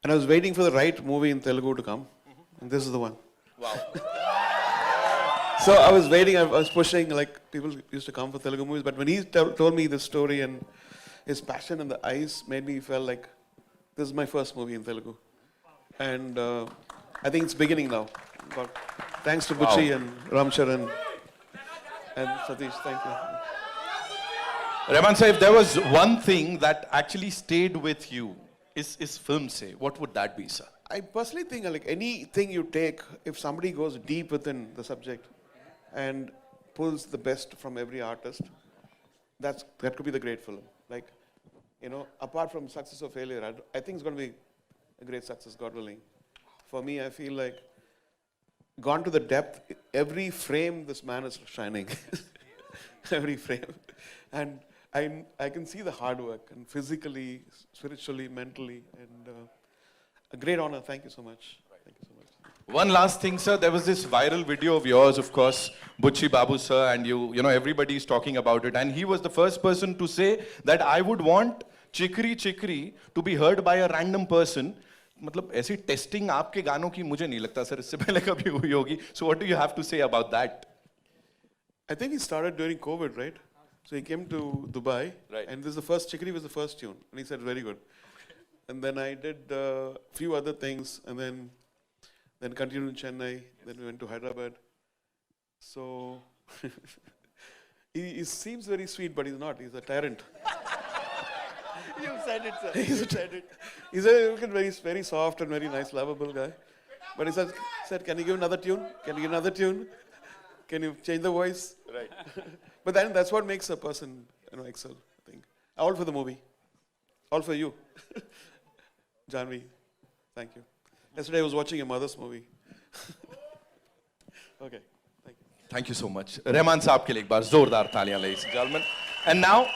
And I was waiting for the right movie in Telugu to come. And this is the one. Wow. So I was waiting, I was pushing, like people used to come for Telugu movies, but when he told me this story and his passion in the eyes made me feel like this is my first movie in Telugu. And I think it's beginning now. But thanks to Bucci and Ramcharan and Satish, thank you. Rahman sir, if there was one thing that actually stayed with you, is film say, what would that be, sir? I personally think like anything you take, if somebody goes deep within the subject and pulls the best from every artist, that could be the great film. Like, you know, apart from success or failure, I think it's going to be a great success, God willing. For me, I feel like gone to the depth, every frame this man is shining. Every frame. And I can see the hard work, and physically, spiritually, mentally, and a great honor. Thank you so much. Thank you so much. One last thing, sir. There was this viral video of yours, of course, Bucci Babu sir, and you know, everybody is talking about it. And he was the first person to say that I would want Chikri Chikri to be heard by a random person. मतलब ऐसी testing आपके गानों की मुझे नहीं लगता sir इससे पहले कभी हुई होगी. So what do you have to say about that? I think he started during COVID, right? So he came to Dubai, Right. and this is the first, Chikri was the first tune, and he said, very good. And then I did a few other things, and then continued in Chennai, then we went to Hyderabad. So, he seems very sweet, but he's not, he's a tyrant. You said it, sir. He's a very, very soft and very nice, lovable guy. But he said, can you give another tune? Can you give another tune? Can you change the voice? Right. But then that's what makes a person, you know, excel, I think. All for the movie. All for you. Janvi, thank you. Yesterday I was watching your mother's movie. Okay, thank you. Thank you so much. Rahman साहब के लिए एक बार जोरदार तालियां, ladies and gentlemen. And now,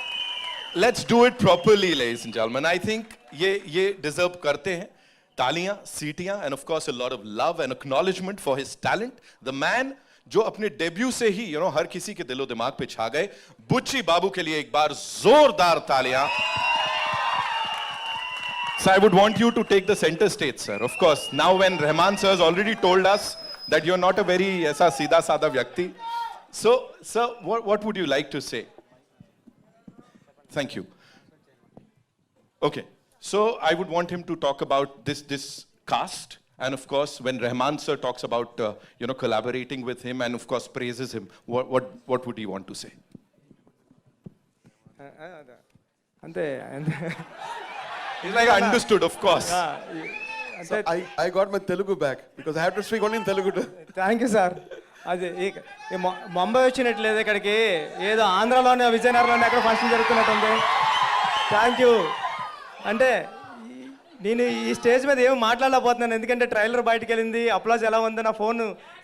let's do it properly, ladies and gentlemen. I think ये deserve करते हैं तालियां, सीटियां, and of course a lot of love and acknowledgement for his talent. The man जो अपने डेब्यू से ही you know हर किसी के दिलो दिमाग पे छा गए, बुच्ची बाबू के लिए एक बार जोरदार तालियां. So I would want you to take the center stage, sir. Of course, now when Rahman sir has already told us that you're not a very ऐसा सीधा साधा व्यक्ति, so sir, what would you like to say? Thank you. Okay, so I would want him to talk about this cast. And of course, when Rahman sir talks about you know, collaborating with him and of course praises him, what would he want to say? అంతే He's like, understood, of course. అంటే I got my Telugu back because I have to speak only in Telugu. Thank you sir. అది ముంబై వచ్చినట్లేదు ఇక్కడికి, ఏదో ఆంధ్రాలోనే విజయనగరంలోనే ఎక్కడ function జరుగుతున్నట్టుంది. Thank you. అంటే నేను ఈ stage మీద ఏమి మాట్లాడలేకపోతున్నాను, ఎందుకంటే ట్రైలర్ బయటకు వెళ్ళింది, అప్లాజ్ ఎలా ఉంది, నా ఫోన్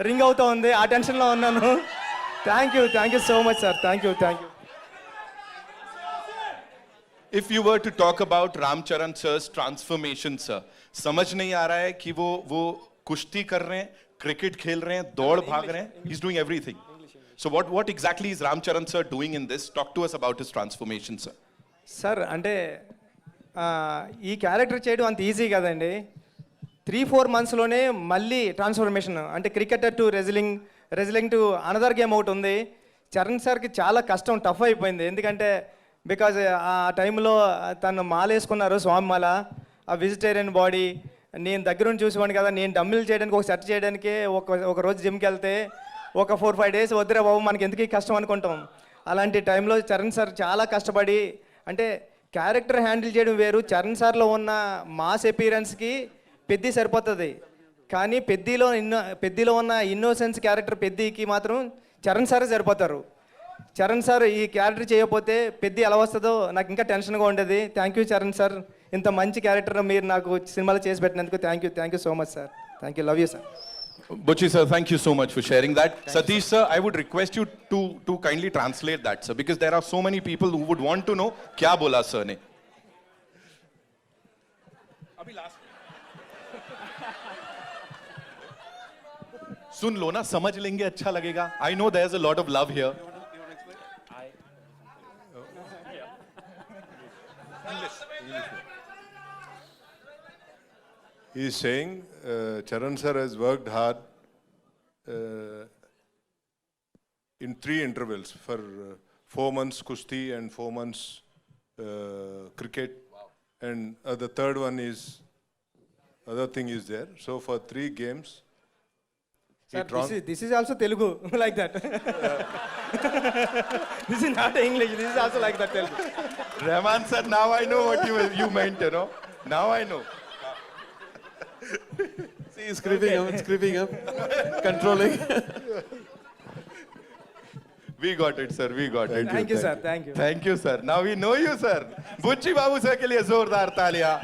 రింగ్ అవుతూ ఉంది, ఆ టెన్షన్లో ఉన్నాను. Thank you so much sir. Thank you. If you were to talk about Ramcharan sir's transformation, sir, समझ नहीं आ रहा है कि वो कुश्ती कर रहे हैं, क्रिकेट खेल रहे हैं, दौड़ भाग रहे हैं. He's doing everything. So what exactly is Ramcharan sir doing in this? Talk to us about his transformation, sir. Sir అంటే ఈ క్యారెక్టర్ చేయడం అంత ఈజీ కదండి. 3-4 మంత్స్లోనే మళ్ళీ ట్రాన్స్ఫర్మేషన్, అంటే cricketer to wrestling to another game ఒకటి ఉంది. చరణ్ సార్కి చాలా కష్టం, టఫ్ అయిపోయింది. ఎందుకంటే బికాజ్ ఆ టైంలో తను మాల వేసుకున్నారు, స్వామి మాల, ఆ వెజిటేరియన్ బాడీ. నేను దగ్గరుండి చూసేవాడిని కదా, నేను డమ్మిల్ చేయడానికి ఒక సెట్ చేయడానికి ఒక రోజు జిమ్కి వెళ్తే ఒక 4-5 డేస్ వద్దురా బాబు మనకి ఎందుకు కష్టం అనుకుంటాం. అలాంటి టైంలో చరణ్ సార్ చాలా కష్టపడి, అంటే క్యారెక్టర్ హ్యాండిల్ చేయడం వేరు, చరణ్ సార్లో ఉన్న మాస్ అపీరెన్స్కి పెద్ది సరిపోతుంది. కానీ పెద్దిలో ఉన్న ఇన్నోసెన్స్ క్యారెక్టర్ పెద్దికి మాత్రం చరణ్ సారే సరిపోతారు. చరణ్ సార్ ఈ క్యారెక్టర్ చేయకపోతే పెద్ది ఎలా వస్తుందో నాకు ఇంకా టెన్షన్గా ఉండేది. థ్యాంక్ యూ చరణ్ సార్, ఇంత మంచి క్యారెక్టర్ మీరు నాకు సినిమాలో చేసి పెట్టినందుకు thank you so much sir. Thank you, love you sir. Bucci sir, thank you so much for sharing that. Satish sir, I would request you to kindly translate that, sir, because there are so many people who would want to know kya bola sir ne. Abhi last सुन लो ना, समझ लेंगे, अच्छा लगेगा. I know there's a lot of love here. he is saying Charan sir has worked hard in 3 intervals for 4 months kusti and 4 months cricket, and the third one is other thing is there. So for 3 games, Sir, this is also Telugu, like that. This is not English, this is also like that Telugu. Rahman sir, now I know what you meant, you know. Now I know. See, he's creeping up, controlling. We got it, sir. We got it. Thank you, sir. Thank you. Thank you, sir. Now we know you, sir. Bucci Babu sir के लिए जोरदार तालियां.